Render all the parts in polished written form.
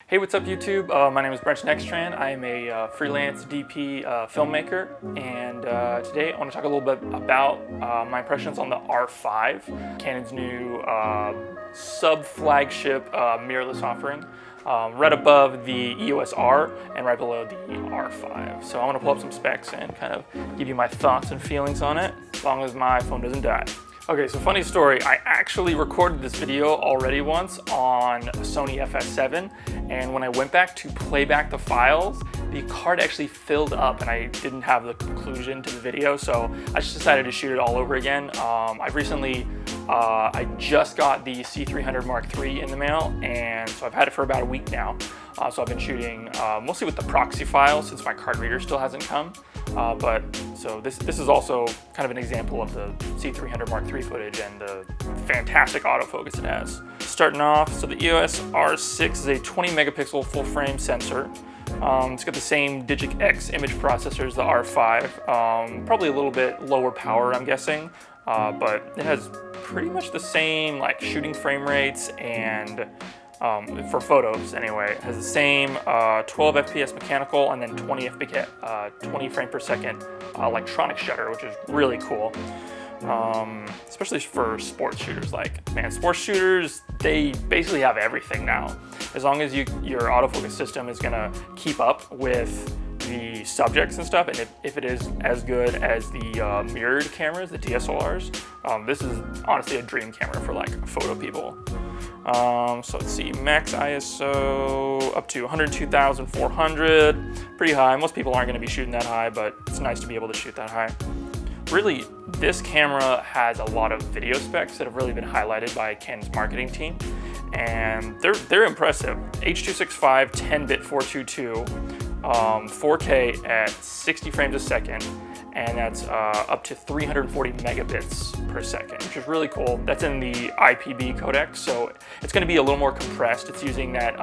Hey, what's up YouTube? My name is Brent Nextran. I am a freelance DP filmmaker, and today I want to talk a little bit about my impressions on the R5, Canon's new sub-flagship mirrorless offering, right above the EOS R and right below the R5. So I'm going to pull up some specs and kind of give you my thoughts and feelings on it, as long as my phone doesn't die. Okay, so funny story, I actually recorded this video already once on a Sony FS7, and when I went back to play back the files, the card actually filled up and I didn't have the conclusion to the video, so I just decided to shoot it all over again. I've recently, I just got the C300 Mark III in the mail, and so I've had it for about a week now. So I've been shooting mostly with the proxy file since my card reader still hasn't come. So this is also kind of an example of the C300 Mark III footage and the fantastic autofocus it has. Starting off, so the EOS R6 is a 20 megapixel full frame sensor. It's got the same Digic X image processor as the R5, probably a little bit lower power, I'm guessing, but it has pretty much the same like shooting frame rates and for photos anyway. It has the same 12 FPS mechanical and then 20 frame per second electronic shutter, which is really cool. Especially for sports shooters. Like, man, sports shooters, they basically have everything now. As long as your autofocus system is gonna keep up with the subjects and stuff, and if it is as good as the mirrored cameras, the DSLRs, this is honestly a dream camera for like photo people. So let's see, max ISO up to 102,400, pretty high. Most people aren't going to be shooting that high, but it's nice to be able to shoot that high. Really, this camera has a lot of video specs that have really been highlighted by Canon's marketing team, and they're impressive. H.265 10-bit 422, 4K at 60 frames a second, and that's up to 340 megabits per second, which is really cool. That's in the IPB codec, so it's going to be a little more compressed. It's using that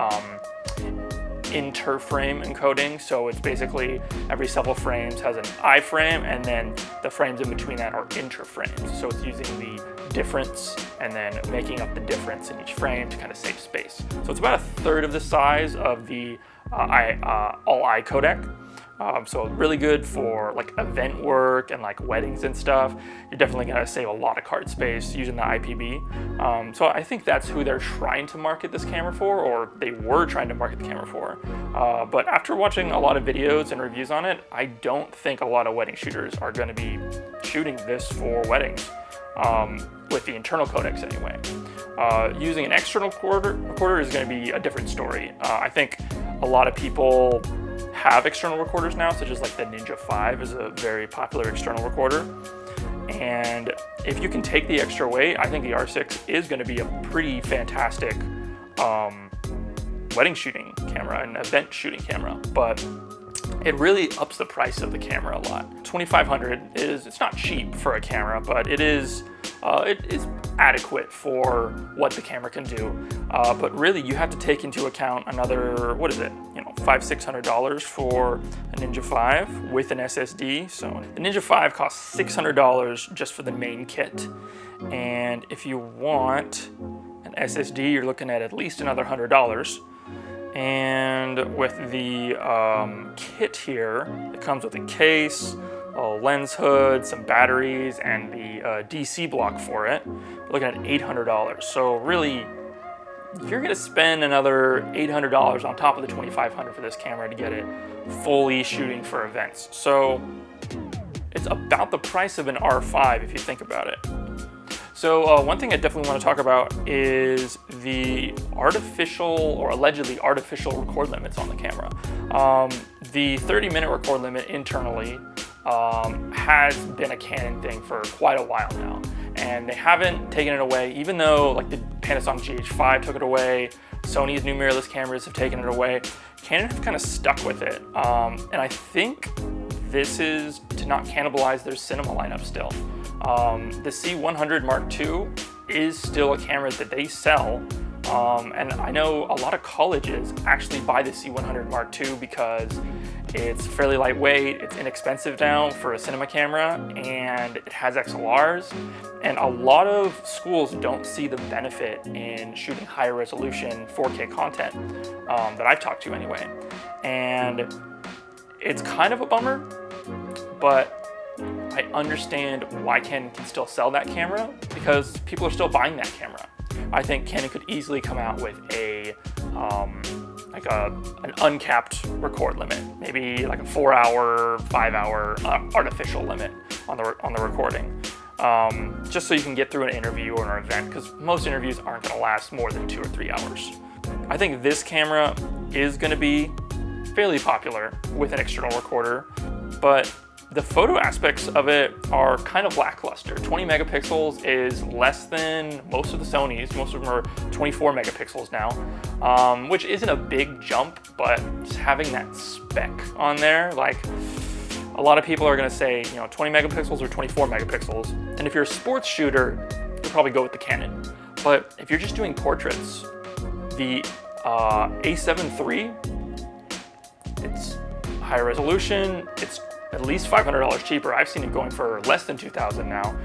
interframe encoding, so it's basically every several frames has an iframe, and then the frames in between that are interframes. So it's using the difference and then making up the difference in each frame to kind of save space. So it's about a third of the size of the all-I codec. So really good for like event work and like weddings and stuff. You're definitely gonna save a lot of card space using the IPB. So I think that's who they're trying to market this camera for, or they were trying to market the camera for. But after watching a lot of videos and reviews on it, I don't think a lot of wedding shooters are gonna be shooting this for weddings, with the internal codecs anyway. Using an external recorder is gonna be a different story. I think a lot of people have external recorders now, such as like the Ninja 5 is a very popular external recorder. And if you can take the extra weight, I think the R6 is going to be a pretty fantastic wedding shooting camera and event shooting camera. But it really ups the price of the camera a lot. $2,500 it's not cheap for a camera, but it is adequate for what the camera can do. But really, you have to take into account another, what is it, $500–600 for a Ninja 5 with an SSD. So the Ninja 5 costs $600 just for the main kit. And if you want an SSD, you're looking at least another $100. And with the kit here, it comes with a case, a lens hood, some batteries, and the DC block for it. We're looking at $800. So really, you're gonna spend another $800 on top of the $2,500 for this camera to get it fully shooting for events. So it's about the price of an R5 if you think about it. So one thing I definitely want to talk about is the artificial, or allegedly artificial, record limits on the camera. The 30-minute record limit internally has been a Canon thing for quite a while now, and they haven't taken it away, even though like the Panasonic GH5 took it away, Sony's new mirrorless cameras have taken it away. Canon have kind of stuck with it, and I think this is to not cannibalize their cinema lineup still. The C100 Mark II is still a camera that they sell, and I know a lot of colleges actually buy the C100 Mark II because It's fairly lightweight, it's inexpensive now for a cinema camera, and it has XLRs. And a lot of schools don't see the benefit in shooting higher resolution 4K content that I've talked to anyway. And it's kind of a bummer, but I understand why Canon can still sell that camera because people are still buying that camera. I think Canon could easily come out with an uncapped record limit, maybe like a 4-hour, 5-hour artificial limit on the recording, just so you can get through an interview or an event, because most interviews aren't going to last more than 2 or 3 hours. I think this camera is going to be fairly popular with an external recorder, but the photo aspects of it are kind of lackluster. 20 megapixels is less than most of the Sonys. Most of them are 24 megapixels now, which isn't a big jump, but just having that spec on there, like a lot of people are gonna say, 20 megapixels or 24 megapixels. And if you're a sports shooter, you'll probably go with the Canon. But if you're just doing portraits, the A7 III, it's higher resolution, it's at least $500 cheaper. I've seen it going for less than $2,000 now.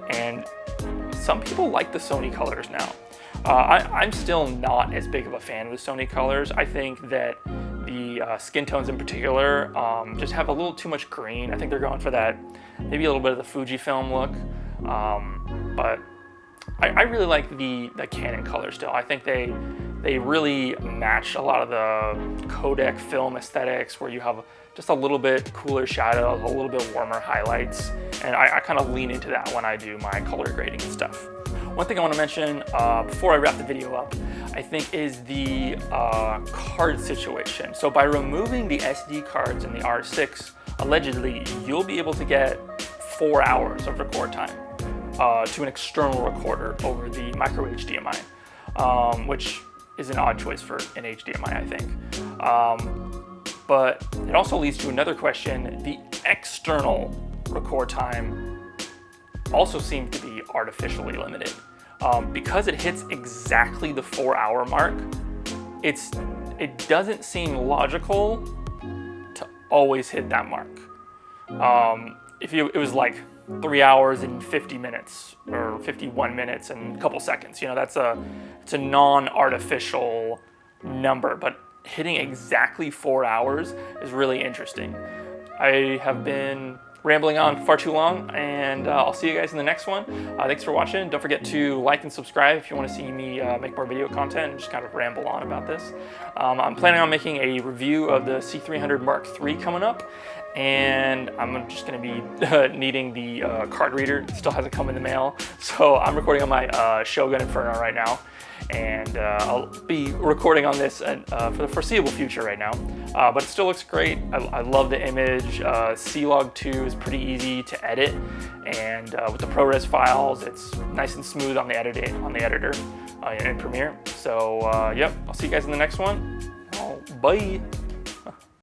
And some people like the Sony colors now. I'm still not as big of a fan of the Sony colors. I think that the skin tones in particular just have a little too much green. I think they're going for that, maybe a little bit of the Fujifilm look. But I really like the Canon colors still. I think they really match a lot of the codec film aesthetics where you have just a little bit cooler shadows, a little bit warmer highlights. And I kind of lean into that when I do my color grading and stuff. One thing I want to mention before I wrap the video up, I think, is the card situation. So by removing the SD cards in the R6, allegedly, you'll be able to get 4 hours of record time to an external recorder over the micro HDMI, which is an odd choice for an HDMI, I think. But it also leads to another question. The external record time also seems to be artificially limited. Because it hits exactly the 4-hour mark, it doesn't seem logical to always hit that mark. If it was like 3 hours and 50 minutes or 51 minutes and a couple seconds, it's a non-artificial number, but hitting exactly 4 hours is really interesting. I have been rambling on far too long, and I'll see you guys in the next one. Thanks for watching. Don't forget to like and subscribe if you want to see me make more video content and just kind of ramble on about this. I'm planning on making a review of the C300 Mark III coming up, and I'm just going to be needing the card reader. It still hasn't come in the mail, so I'm recording on my Shogun Inferno right now. And I'll be recording on this for the foreseeable future right now. But it still looks great. I love the image. C-Log 2 is pretty easy to edit, and with the ProRes files, it's nice and smooth on the editor in Premiere. So yep, I'll see you guys in the next one. Bye.